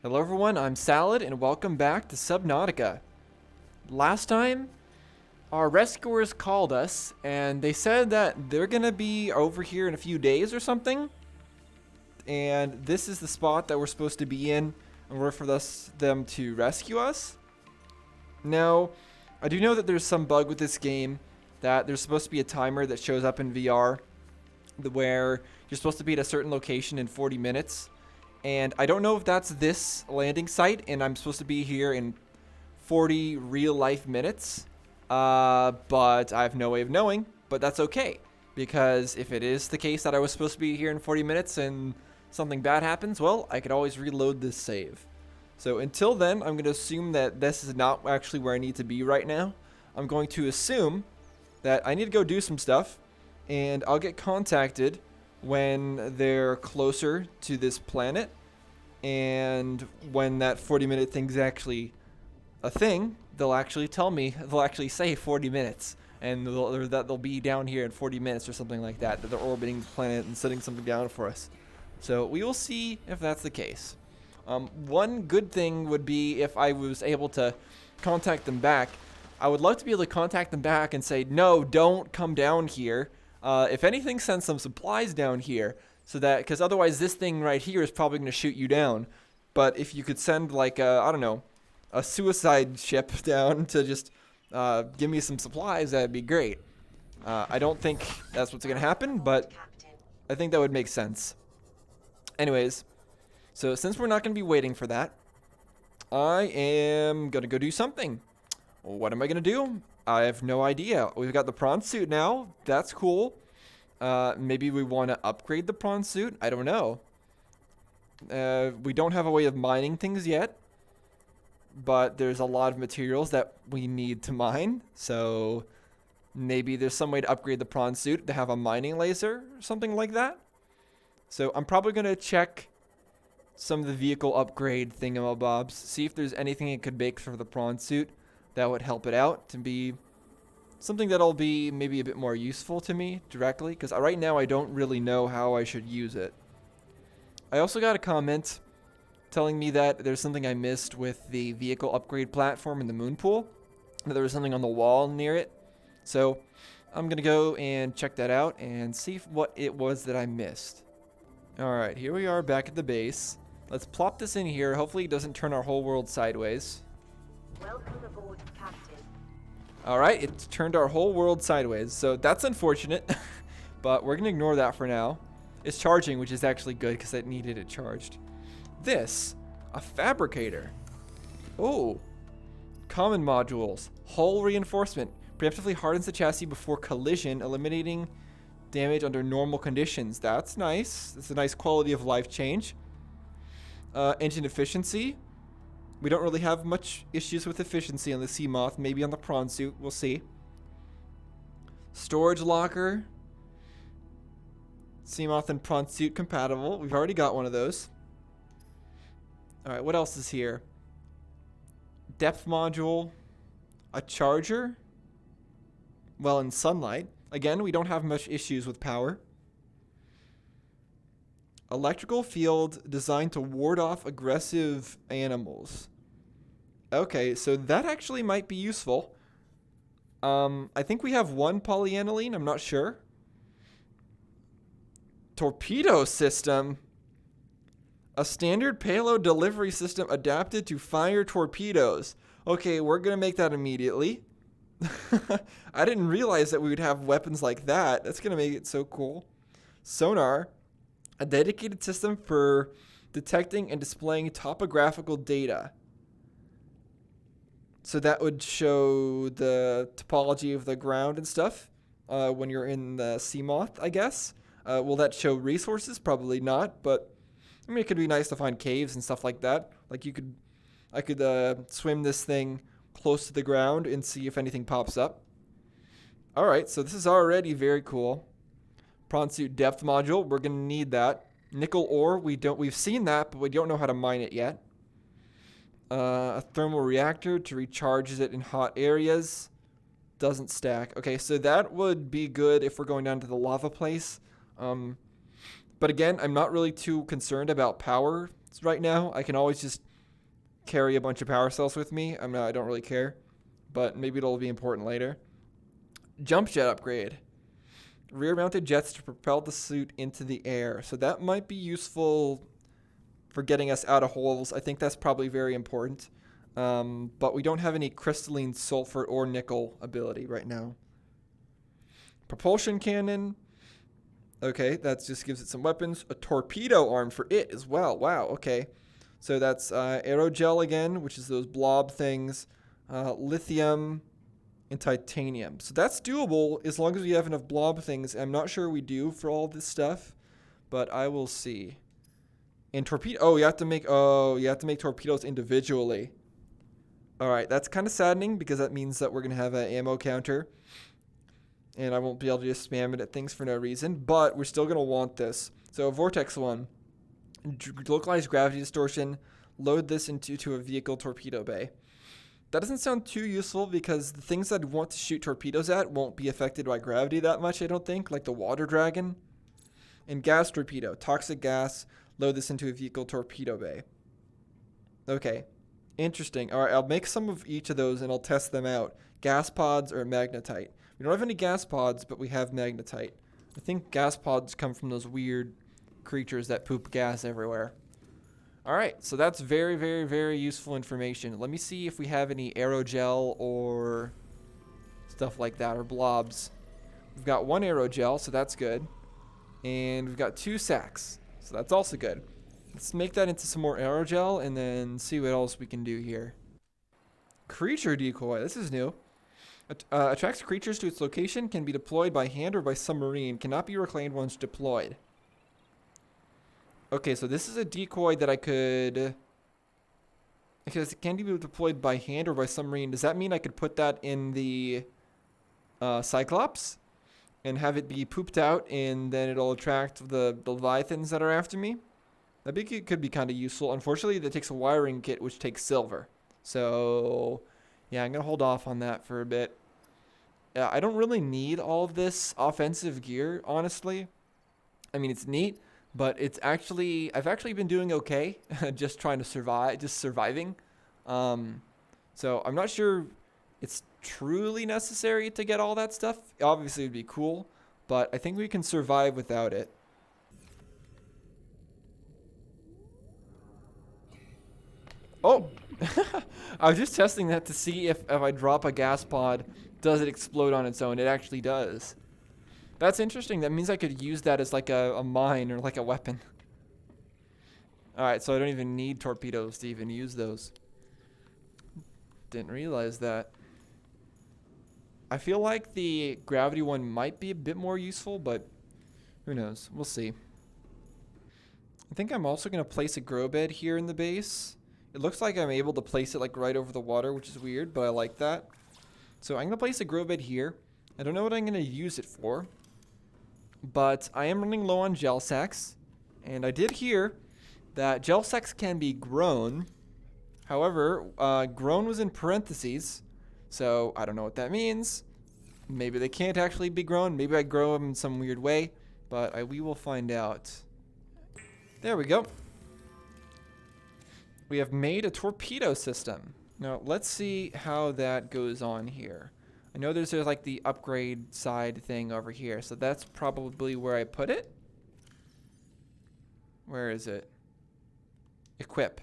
Hello everyone, I'm Salad and welcome back to Subnautica. Last time, our rescuers called us and they said that they're gonna be over here in a few days or something. And this is the spot that we're supposed to be in order for them to rescue us. Now, I do know that there's some bug with this game that there's supposed to be a timer that shows up in VR where you're supposed to be at a certain location in 40 minutes. And I don't know if that's this landing site, and I'm supposed to be here in 40 real-life minutes. But I have no way of knowing, but that's okay. Because if it is the case that I was supposed to be here in 40 minutes and something bad happens, well, I could always reload this save. So until then, I'm going to assume that this is not actually where I need to be right now. I'm going to assume that I need to go do some stuff, and I'll get contacted when they're closer to this planet, and when that 40-minute thing's actually a thing, they'll actually tell me, they'll actually say 40 minutes, and they'll be down here in 40 minutes or something like that, that they're orbiting the planet and setting something down for us. So we will see if that's the case. One good thing would be if I was able to contact them back. I would love to be able to contact them back and say, no, don't come down here. If anything, send some supplies down here, so that, because otherwise this thing right here is probably going to shoot you down. But if you could send like I don't know, a suicide ship down to just give me some supplies, that'd be great. I don't think that's what's going to happen, but I think that would make sense. Anyways, so since we're not going to be waiting for that, I am going to go do something. What am I going to do? I have no idea. We've got the prawn suit now. That's cool. Maybe we want to upgrade the prawn suit. I don't know. We don't have a way of mining things yet, but there's a lot of materials that we need to mine. So maybe there's some way to upgrade the prawn suit to have a mining laser or something like that. So I'm probably going to check some of the vehicle upgrade thingamabobs, see if there's anything it could make for the prawn suit that would help it out to be something that'll be maybe a bit more useful to me directly, because right now I don't really know how I should use it. I also got a comment telling me that there's something I missed with the vehicle upgrade platform in the moon pool, that there was something on the wall near it. So I'm going to go and check that out and see what it was that I missed. Alright, here we are back at the base. Let's plop this in here. Hopefully it doesn't turn our whole world sideways. Welcome aboard, Captain. Alright, it's turned our whole world sideways, so that's unfortunate, but we're going to ignore that for now. It's charging, which is actually good because it needed it charged. This, a fabricator. Oh, common modules. Hull reinforcement. Preemptively hardens the chassis before collision, eliminating damage under normal conditions. That's nice. That's a nice quality of life change. Engine efficiency. We don't really have much issues with efficiency on the Seamoth. Maybe on the prawn suit. We'll see. Storage locker. Seamoth and prawn suit compatible. We've already got one of those. Alright, what else is here? Depth module. A charger. Well, in sunlight. Again, we don't have much issues with power. Electrical field designed to ward off aggressive animals. Okay, so that actually might be useful. I think we have one polyaniline, I'm not sure. Torpedo system. A standard payload delivery system adapted to fire torpedoes. Okay, we're going to make that immediately. I didn't realize that we would have weapons like that. That's going to make it so cool. Sonar. A dedicated system for detecting and displaying topographical data. So that would show the topology of the ground and stuff when you're in the Seamoth, I guess. Will that show resources? Probably not, but I mean, it could be nice to find caves and stuff like that. Like I could swim this thing close to the ground and see if anything pops up. All right, so this is already very cool. Prawn suit depth module, we're gonna need that. Nickel ore, we've seen that, but we don't know how to mine it yet. A thermal reactor to recharge it in hot areas. Doesn't stack. Okay, so that would be good if we're going down to the lava place. But again, I'm not really too concerned about power right now. I can always just carry a bunch of power cells with me. I don't really care, but maybe it'll be important later. Jump jet upgrade. Rear-mounted jets to propel the suit into the air. So that might be useful for getting us out of holes. I think that's probably very important. But we don't have any crystalline sulfur or nickel ability right now. Propulsion cannon. Okay, that just gives it some weapons. A torpedo arm for it as well. Wow, okay. So that's aerogel again, which is those blob things. Lithium and titanium. So that's doable as long as we have enough blob things. I'm not sure we do for all this stuff, but I will see. And torpedo. Oh, you have to make torpedoes individually. All right, that's kind of saddening because that means that we're gonna have an ammo counter, and I won't be able to just spam it at things for no reason. But we're still gonna want this. So Vortex 1, localized gravity distortion. Load this into a vehicle torpedo bay. That doesn't sound too useful because the things I'd want to shoot torpedoes at won't be affected by gravity that much, I don't think, like the water dragon. And gas torpedo, toxic gas, load this into a vehicle torpedo bay. Okay, interesting. All right, I'll make some of each of those and I'll test them out. Gas pods or magnetite. We don't have any gas pods, but we have magnetite. I think gas pods come from those weird creatures that poop gas everywhere. All right, so that's very, very, very useful information. Let me see if we have any aerogel or stuff like that, or blobs. We've got 1 aerogel, so that's good. And we've got 2 sacks, so that's also good. Let's make that into some more aerogel and then see what else we can do here. Creature decoy, this is new. Attracts creatures to its location, can be deployed by hand or by submarine, cannot be reclaimed once deployed. Okay, so this is a decoy that I could... Because it can be deployed by hand or by submarine. Does that mean I could put that in the Cyclops and have it be pooped out and then it'll attract the Leviathans that are after me? That could be kind of useful. Unfortunately, that takes a wiring kit, which takes silver. So, yeah, I'm going to hold off on that for a bit. I don't really need all of this offensive gear, honestly. I mean, it's neat. But I've actually been doing okay, just trying to survive, just surviving. So I'm not sure it's truly necessary to get all that stuff. Obviously, it would be cool, but I think we can survive without it. Oh, I was just testing that to see if I drop a gas pod, does it explode on its own? It actually does. That's interesting. That means I could use that as like a mine or like a weapon. Alright, so I don't even need torpedoes to even use those. Didn't realize that. I feel like the gravity one might be a bit more useful, but who knows? We'll see. I think I'm also going to place a grow bed here in the base. It looks like I'm able to place it like right over the water, which is weird, but I like that. So I'm going to place a grow bed here. I don't know what I'm going to use it for. But I am running low on gel sacks, and I did hear that gel sacks can be grown. However, grown was in parentheses, so I don't know what that means. Maybe they can't actually be grown. Maybe I grow them in some weird way, but we will find out. There we go. We have made a torpedo system. Now, let's see how that goes on here. I know there's like the upgrade side thing over here, so that's probably where I put it. Where is it? Equip.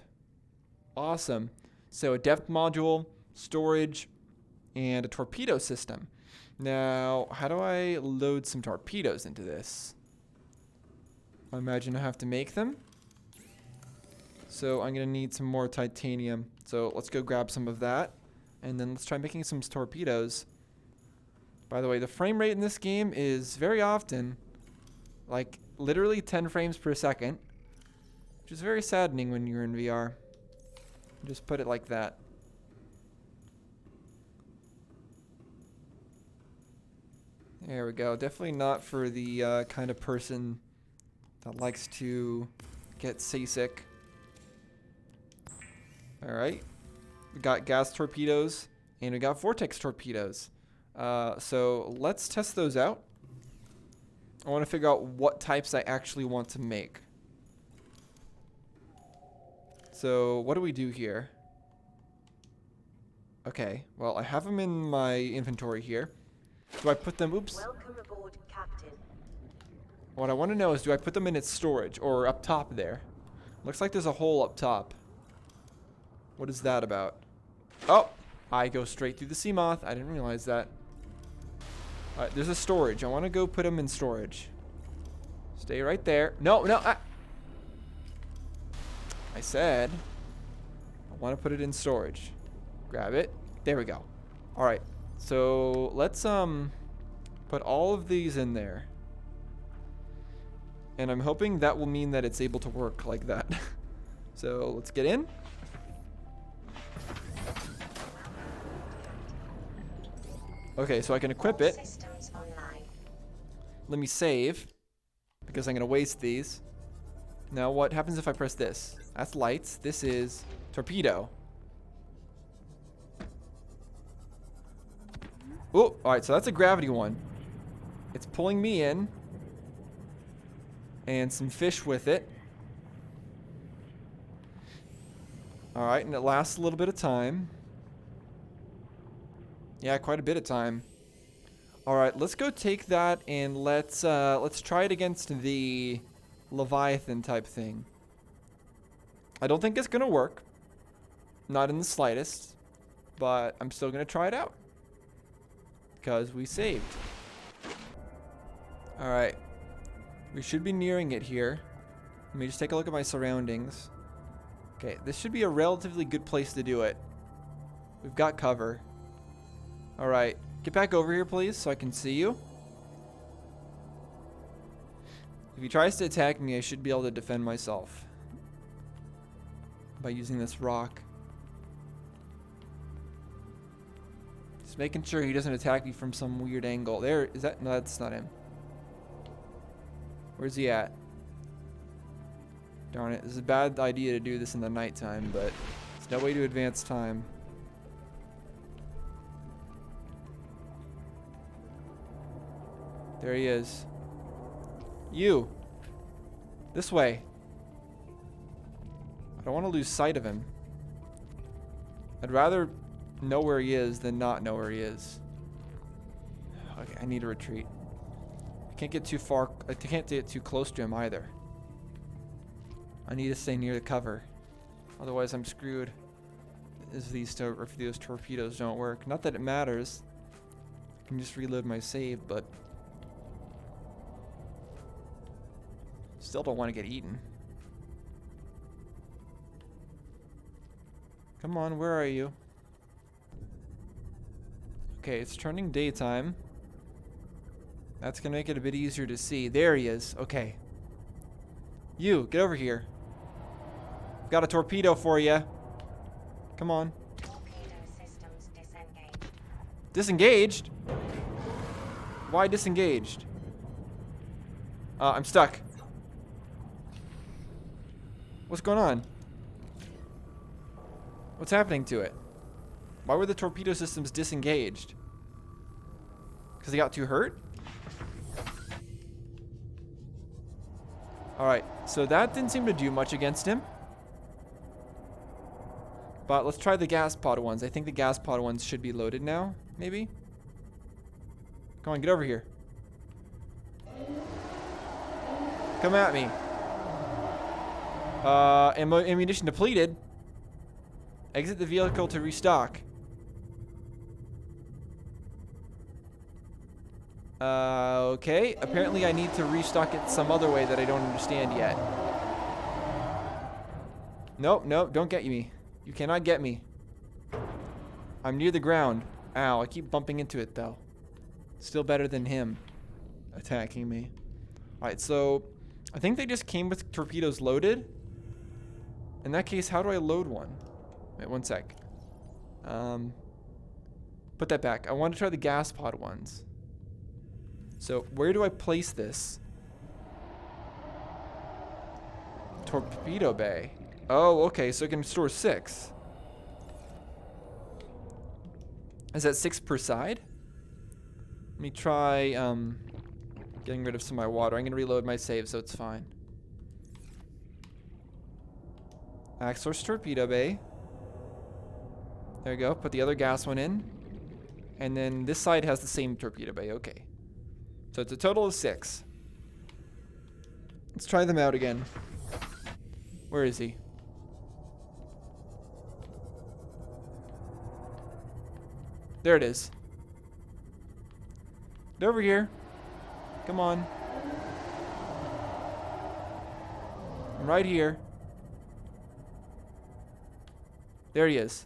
Awesome. So a depth module, storage, and a torpedo system. Now, how do I load some torpedoes into this? I imagine I have to make them. So I'm going to need some more titanium. So let's go grab some of that. And then let's try making some torpedoes. By the way, the frame rate in this game is very often, like, literally 10 frames per second, which is very saddening when you're in VR. Just put it like that. There we go. Definitely not for the kind of person that likes to get seasick. Alright. We got gas torpedoes, and we got vortex torpedoes. So let's test those out. I want to figure out what types I actually want to make. So what do we do here? Okay, well, I have them in my inventory here. Do I put them, oops. Welcome aboard, Captain. What I want to know is, do I put them in its storage or up top there? Looks like there's a hole up top. What is that about? Oh, I go straight through the sea moth. I didn't realize that. Alright, there's a storage. I want to go put them in storage. Stay right there. No, no. I said I want to put it in storage. Grab it. There we go. Alright, so let's put all of these in there. And I'm hoping that will mean that it's able to work like that. So let's get in. Okay, so I can equip it. Systems online. Let me save, because I'm going to waste these. Now what happens if I press this? That's lights. This is torpedo. Oh, alright, so that's a gravity one. It's pulling me in. And some fish with it. Alright, and it lasts a little bit of time. Yeah, quite a bit of time. Alright, let's go take that and let's try it against the Leviathan type thing. I don't think it's gonna work. Not in the slightest. But I'm still gonna try it out. Because we saved. Alright. We should be nearing it here. Let me just take a look at my surroundings. Okay, this should be a relatively good place to do it. We've got cover. Alright, get back over here please so I can see you. If he tries to attack me, I should be able to defend myself. By using this rock. Just making sure he doesn't attack me from some weird angle. There, is that? No, that's not him. Where's he at? Darn it, this is a bad idea to do this in the nighttime, but there's no way to advance time. There he is. You! This way. I don't want to lose sight of him. I'd rather know where he is than not know where he is. Okay, I need to retreat. I can't get too far. I can't get too close to him either. I need to stay near the cover. Otherwise, I'm screwed. If these torpedoes don't work. Not that it matters. I can just reload my save, but still don't want to get eaten. Come on, where are you? Okay, it's turning daytime. That's gonna make it a bit easier to see. There he is. Okay. You, get over here. Got a torpedo for you. Come on. Torpedo systems disengaged. Disengaged? Why disengaged? I'm stuck. What's going on? What's happening to it? Why were the torpedo systems disengaged? Because they got too hurt? Alright, so that didn't seem to do much against him. But let's try the gas pod ones. I think the gas pod ones should be loaded now, maybe? Come on, get over here. Come at me. Ammunition depleted. Exit the vehicle to restock. Okay. Apparently I need to restock it some other way that I don't understand yet. Nope, nope, don't get me. You cannot get me. I'm near the ground. Ow, I keep bumping into it though. Still better than him attacking me. Alright, so I think they just came with torpedoes loaded. In that case, how do I load one? Wait, one sec. Put that back. I want to try the gas pod ones. So where do I place this? Torpedo bay. Oh, okay, so it can store 6. Is that 6 per side? Let me try getting rid of some of my water. I'm gonna reload my save so it's fine. Axor's torpedo bay. There you go. Put the other gas one in. And then this side has the same torpedo bay. Okay. So it's a total of 6. Let's try them out again. Where is he? There it is. Get over here. Come on. I'm right here. There he is.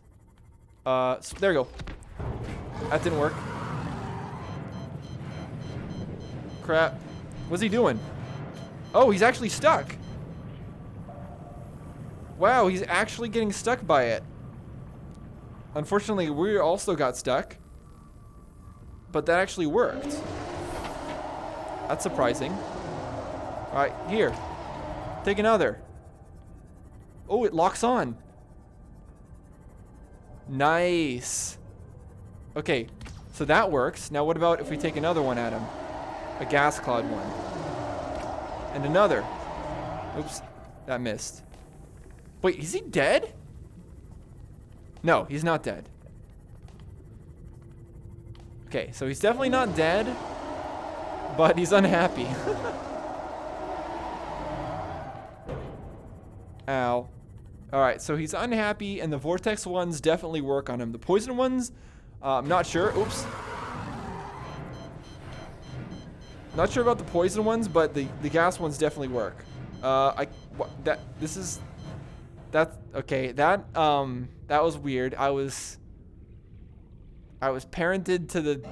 There you go. That didn't work. Crap. What's he doing? Oh, he's actually stuck. Wow, he's actually getting stuck by it. Unfortunately, we also got stuck. But that actually worked. That's surprising. Alright, here. Take another. Oh, it locks on. Nice. Okay, so that works. Now what about if we take another one at him? A gas cloud one. And another. Oops, that missed. Wait, is he dead? No, he's not dead. Okay, so he's definitely not dead, but he's unhappy. Ow. Alright, so he's unhappy, and the vortex ones definitely work on him. The poison ones, I'm not sure. Oops. Not sure about the poison ones, but the gas ones definitely work. Okay. That was weird. I was parented to the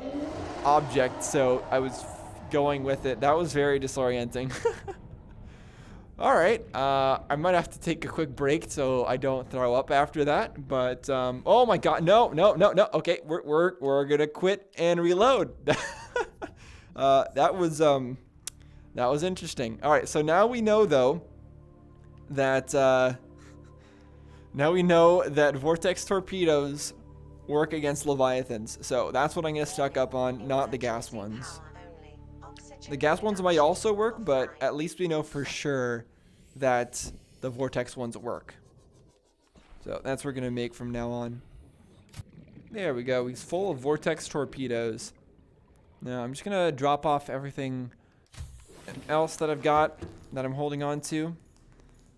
object, so I was going with it. That was very disorienting. All right, I might have to take a quick break so I don't throw up after that. But oh my God, no. Okay, we're gonna quit and reload. That was interesting. All right, so now we know though that Vortex Torpedoes work against Leviathans. So that's what I'm gonna stuck up on, not the gas ones. The gas ones might also work, but at least we know for sure that the vortex ones work. So that's what we're gonna make from now on. There we go. He's full of vortex torpedoes. Now I'm just gonna drop off everything else that I've got that I'm holding on to,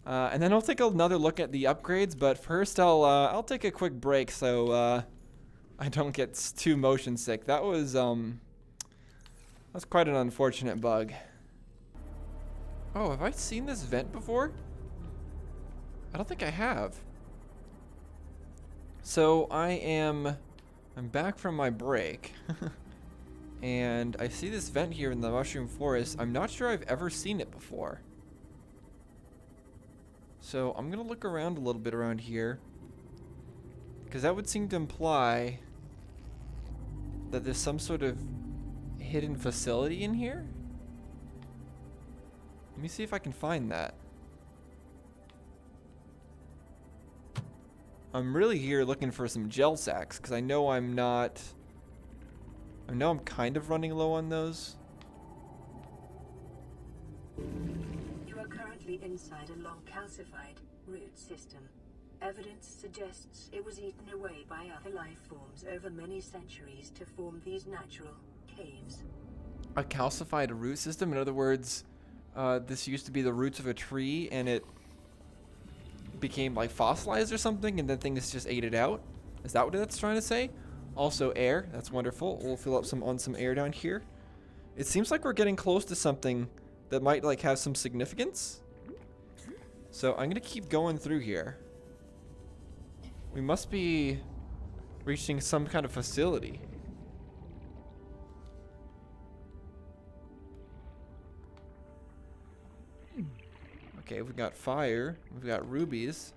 and then I'll take another look at the upgrades. But first, I'll take a quick break so I don't get too motion sick. That was quite an unfortunate bug. Oh, have I seen this vent before? I don't think I have. So I'm back from my break. And I see this vent here in the mushroom forest. I'm not sure I've ever seen it before. So I'm gonna look around a little bit around here, because that would seem to imply that there's some sort of hidden facility in here. Let me see if I can find that. I'm really here looking for some gel sacks, because I know I'm kind of running low on those. You are currently inside a long calcified root system. Evidence suggests it was eaten away by other life forms over many centuries to form these natural caves. A calcified root system? In other words, this used to be the roots of a tree and it became like fossilized or something, and then things just ate it out? Is that what that's trying to say? Also air, that's wonderful. We'll fill up some air down here. It seems like we're getting close to something that might like have some significance. So I'm gonna keep going through here. We must be reaching some kind of facility. Okay, we've got fire. We've got rubies.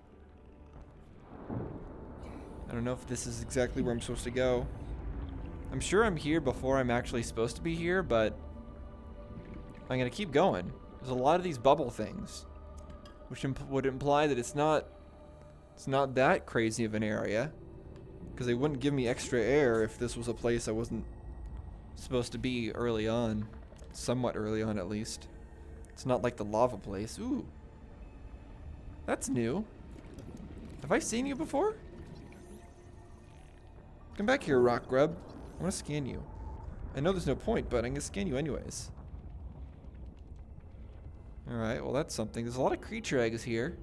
I don't know if this is exactly where I'm supposed to go. I'm sure I'm here before I'm actually supposed to be here, but I'm gonna keep going. There's a lot of these bubble things, which would imply that it's not that crazy of an area, because they wouldn't give me extra air if this was a place I wasn't supposed to be early on. Somewhat early on, at least. It's not like the lava place. Ooh. That's new. Have I seen you before? Come back here, rock grub. I want to scan you. I know there's no point, but I'm going to scan you anyways. Alright, well that's something. There's a lot of creature eggs here.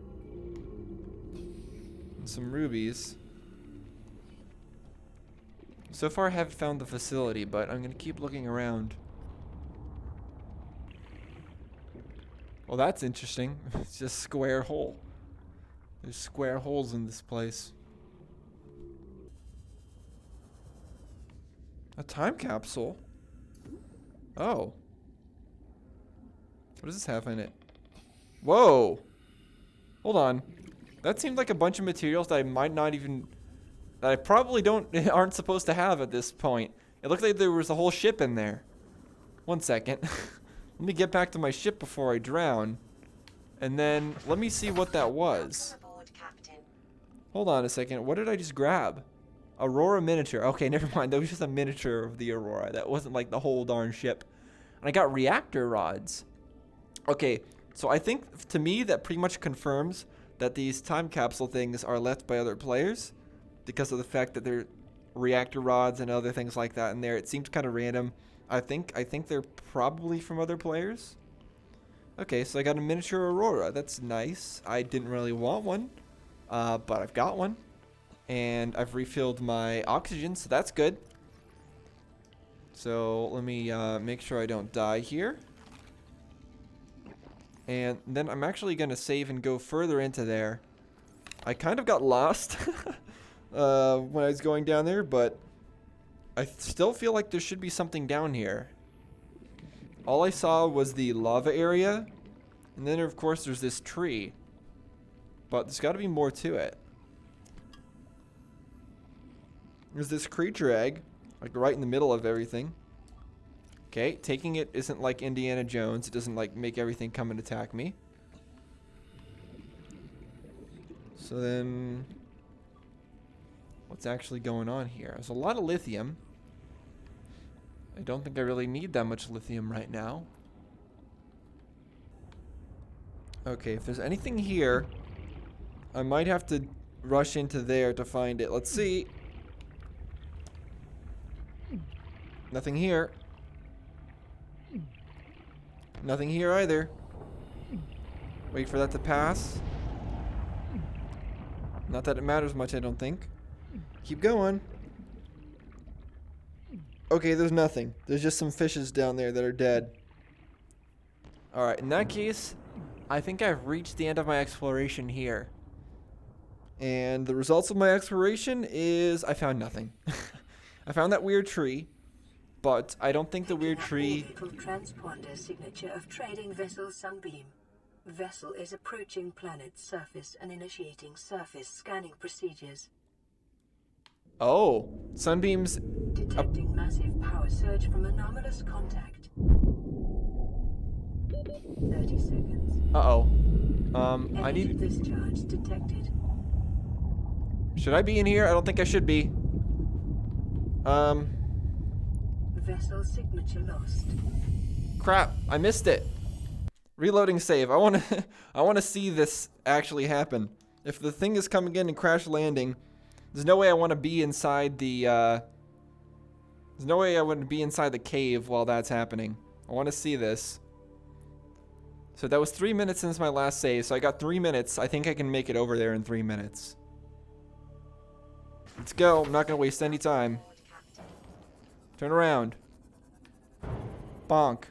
And some rubies. So far I haven't found the facility, but I'm going to keep looking around. Well, that's interesting. It's just square hole. There's square holes in this place. A time capsule? Oh. What does this have in it? Whoa! Hold on. That seemed like a bunch of materials that I might not even... that I probably aren't supposed to have at this point. It looked like there was a whole ship in there. One second. Let me get back to my ship before I drown. And then, let me see what that was. Welcome aboard, Captain. Hold on a second. What did I just grab? Aurora miniature. Okay, never mind. That was just a miniature of the Aurora. That wasn't like the whole darn ship. And I got reactor rods. Okay, so I think, to me, that pretty much confirms that these time capsule things are left by other players. Because of the fact that they're reactor rods and other things like that in there. It seems kind of random. I think they're probably from other players. Okay, so I got a miniature Aurora. That's nice. I didn't really want one, but I've got one. And I've refilled my oxygen, so that's good. So let me make sure I don't die here. And then I'm actually going to save and go further into there. I kind of got lost when I was going down there, but I still feel like there should be something down here. All I saw was the lava area, and then of course there's this tree. But there's got to be more to it. There's this creature egg, like right in the middle of everything. Okay, taking it isn't like Indiana Jones. It doesn't like make everything come and attack me. So then, what's actually going on here? There's a lot of lithium. I don't think I really need that much lithium right now. Okay, if there's anything here, I might have to rush into there to find it. Let's see. Nothing here. Nothing here either. Wait for that to pass. Not that it matters much, I don't think. Keep going. Okay, there's nothing. There's just some fishes down there that are dead. Alright, in that case, I think I've reached the end of my exploration here. And the results of my exploration is I found nothing. I found that weird tree, but I don't think the weird tree... Vehicle transponder signature of trading vessel Sunbeam. Vessel is approaching planet's surface and initiating surface scanning procedures. Oh, Sunbeam's... Detecting massive power surge from anomalous contact. 30 seconds. Uh-oh. I Energy need... discharge detected. Should I be in here? I don't think I should be. Vessel signature lost. Crap, I missed it. Reloading save. I want to see this actually happen. If the thing is coming in and crash landing, there's no way I want to be inside the there's no way I want to be inside the cave while that's happening. I want to see this. So that was 3 minutes since my last save, so I got 3 minutes. I think I can make it over there in 3 minutes. Let's go. I'm not going to waste any time. Aboard, Captain. Turn around. Bonk.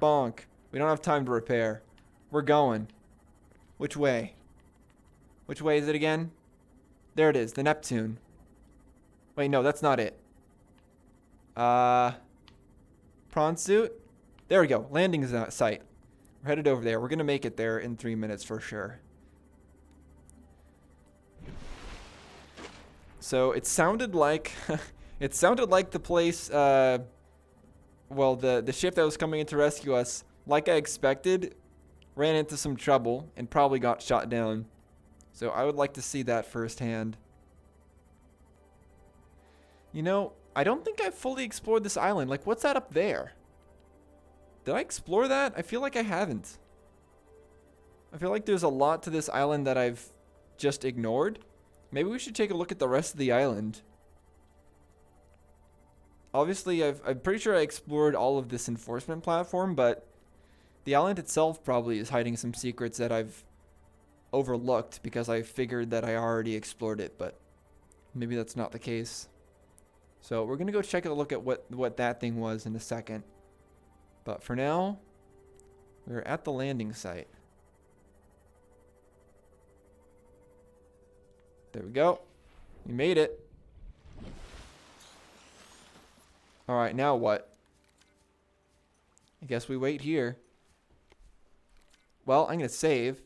Bonk. We don't have time to repair. We're going. Which way? Which way is it again? There it is, the Neptune. Wait, no, that's not it. Prawn suit? There we go, landing site. We're headed over there. We're gonna make it there in 3 minutes for sure. So it sounded like it sounded like the place well, the ship that was coming in to rescue us, like I expected, ran into some trouble and probably got shot down. So I would like to see that firsthand. You know, I don't think I've fully explored this island. Like, what's that up there? Did I explore that? I feel like I haven't. I feel like there's a lot to this island that I've just ignored. Maybe we should take a look at the rest of the island. Obviously, I'm pretty sure I explored all of this enforcement platform, but the island itself probably is hiding some secrets that I've overlooked because I figured that I already explored it, but maybe that's not the case. So we're gonna go check a look at what that thing was in a second. But for now, we're at the landing site. There we go. We made it. Alright, now what? I guess we wait here. Well, I'm gonna save.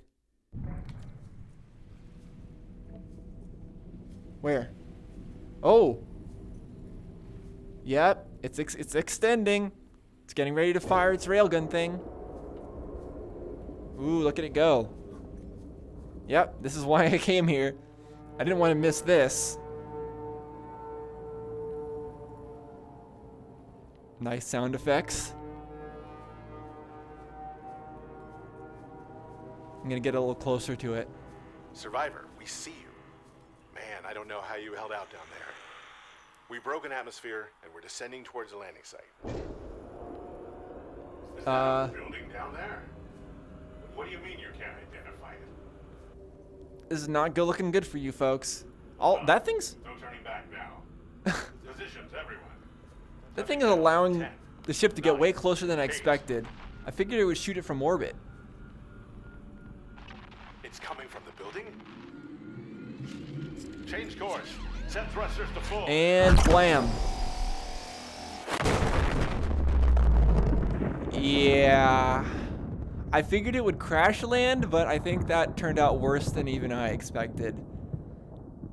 Where? Oh! Yep, it's extending. It's getting ready to fire its railgun thing. Ooh, look at it go. Yep, this is why I came here. I didn't want to miss this. Nice sound effects. I'm gonna get a little closer to it. Survivor, we see you. Man, I don't know how you held out down there. We broke an atmosphere and we're descending towards the landing site. Is that a building down there? What do you mean you can't identify it? This is not good looking good for you folks. All that thing's No turning back now. Positions, everyone. that thing is allowing the ship to get way closer than I expected. I figured it would shoot it from orbit. It's coming from the building? Change course. Set thrusters to full. And blam. Yeah. I figured it would crash land, but I think that turned out worse than even I expected.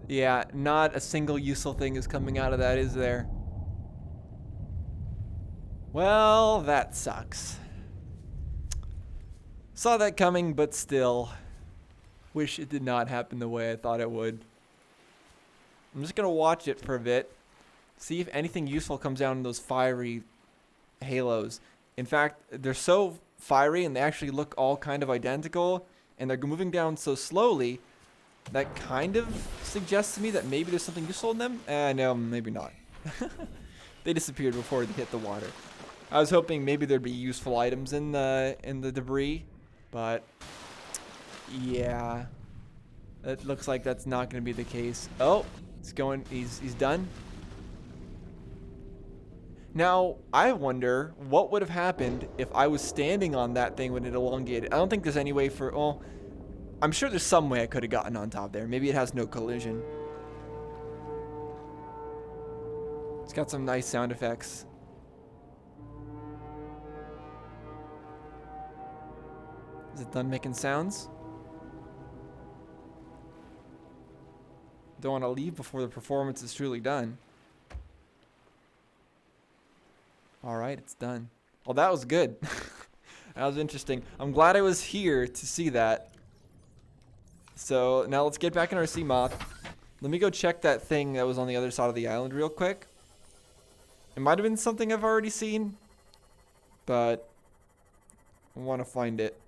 Yeah, not a single useful thing is coming out of that, is there? Well, that sucks. Saw that coming, but still. Wish it did not happen the way I thought it would. I'm just gonna watch it for a bit. See if anything useful comes down in those fiery halos. In fact, they're so fiery and they actually look all kind of identical, and they're moving down so slowly that kind of suggests to me that maybe there's something useful in them. No, maybe not. They disappeared before they hit the water. I was hoping maybe there'd be useful items in the debris, but yeah, it looks like that's not going to be the case. Oh, it's going. He's done. Now, I wonder what would have happened if I was standing on that thing when it elongated. I don't think there's any way for... Well, I'm sure there's some way I could have gotten on top there. Maybe it has no collision. It's got some nice sound effects. Is it done making sounds? Don't want to leave before the performance is truly done. Alright, it's done. Well, that was good. That was interesting. I'm glad I was here to see that. So, now let's get back in our sea moth. Let me go check that thing that was on the other side of the island real quick. It might have been something I've already seen, but I want to find it.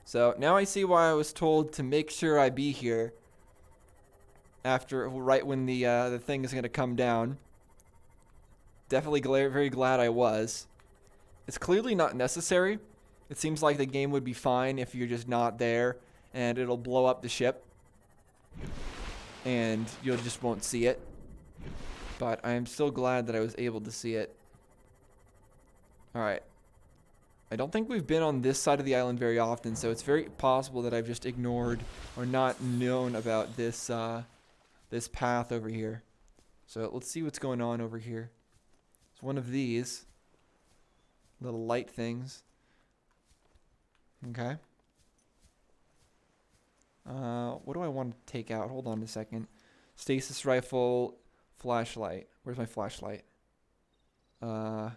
So, now I see why I was told to make sure I be here after, right when the thing is going to come down. Definitely very glad I was. It's clearly not necessary. It seems like the game would be fine if you're just not there and it'll blow up the ship and you just won't see it. But I am still glad that I was able to see it. Alright. I don't think we've been on this side of the island very often, so it's very possible that I've just ignored or not known about this this path over here. So let's see what's going on over here. It's one of these little light things. Okay. What do I want to take out? Hold on a second. Stasis rifle, flashlight. Where's my flashlight? There.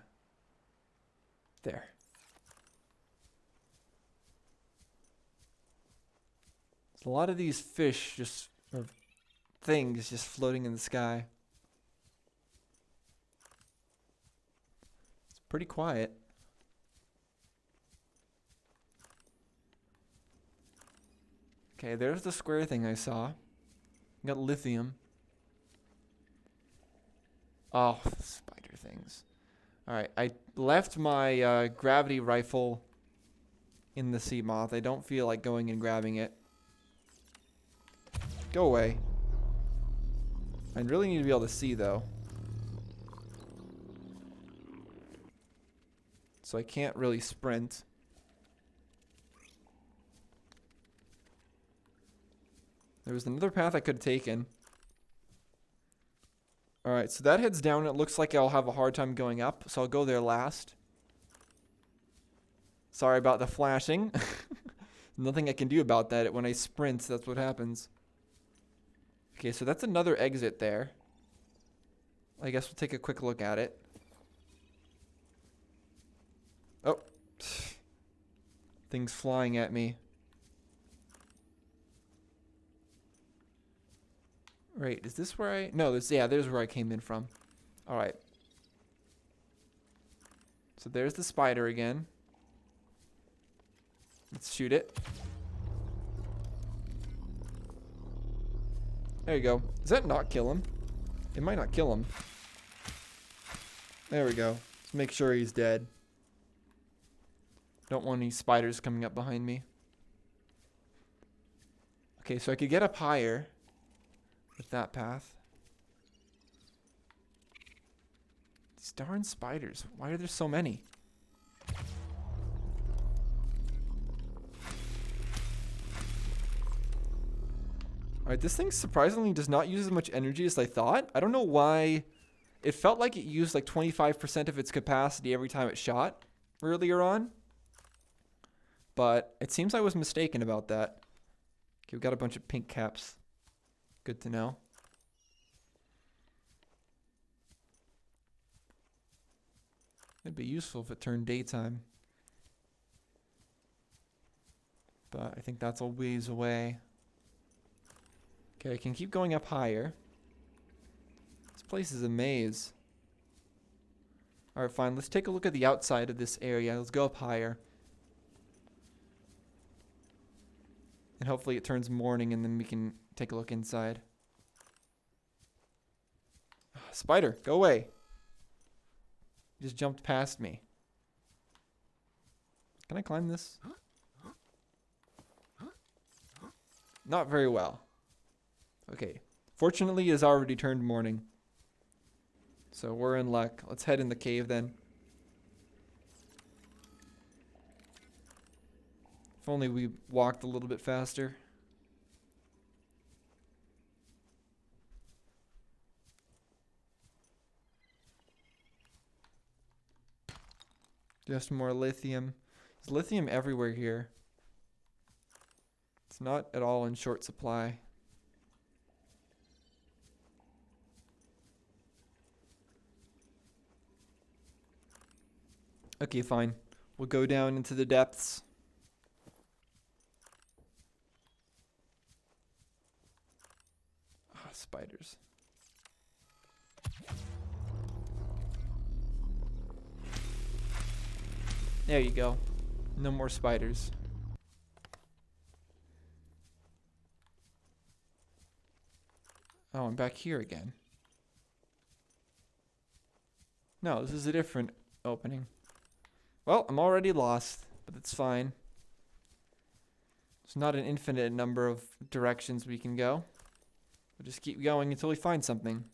There's a lot of these fish or things just floating in the sky. It's pretty quiet. Okay, there's the square thing I saw. Got lithium. Oh, spider things. Alright, I left my gravity rifle in the sea moth. I don't feel like going and grabbing it. Go away. I really need to be able to see, though. So I can't really sprint. There was another path I could have taken. Alright, so that heads down. It looks like I'll have a hard time going up, so I'll go there last. Sorry about the flashing. Nothing I can do about that. When I sprint, that's what happens. Okay, so that's another exit there. I guess we'll take a quick look at it. Oh. Things flying at me. Right, is this where I... No, there's where I came in from. Alright. So there's the spider again. Let's shoot it. There you go. Does that not kill him? It might not kill him. There we go. Let's make sure he's dead. Don't want any spiders coming up behind me. Okay, so I could get up higher with that path. These darn spiders. Why are there so many? Alright, this thing surprisingly does not use as much energy as I thought. I don't know why. It felt like it used like 25% of its capacity every time it shot earlier on. But it seems I was mistaken about that. Okay, we've got a bunch of pink caps. Good to know. It'd be useful if it turned daytime. But I think that's a ways away. Okay, I can keep going up higher. This place is a maze. Alright, fine. Let's take a look at the outside of this area. Let's go up higher. And hopefully it turns morning and then we can take a look inside. Spider, go away. You just jumped past me. Can I climb this? Not very well. Okay. Fortunately, it has already turned morning. So we're in luck. Let's head in the cave then. If only we walked a little bit faster. Just more lithium. There's lithium everywhere here. It's not at all in short supply. Okay, fine. We'll go down into the depths. Ah, spiders. There you go. No more spiders. Oh, I'm back here again. No, this is a different opening. Well, I'm already lost, but it's fine. It's not an infinite number of directions we can go. We'll just keep going until we find something.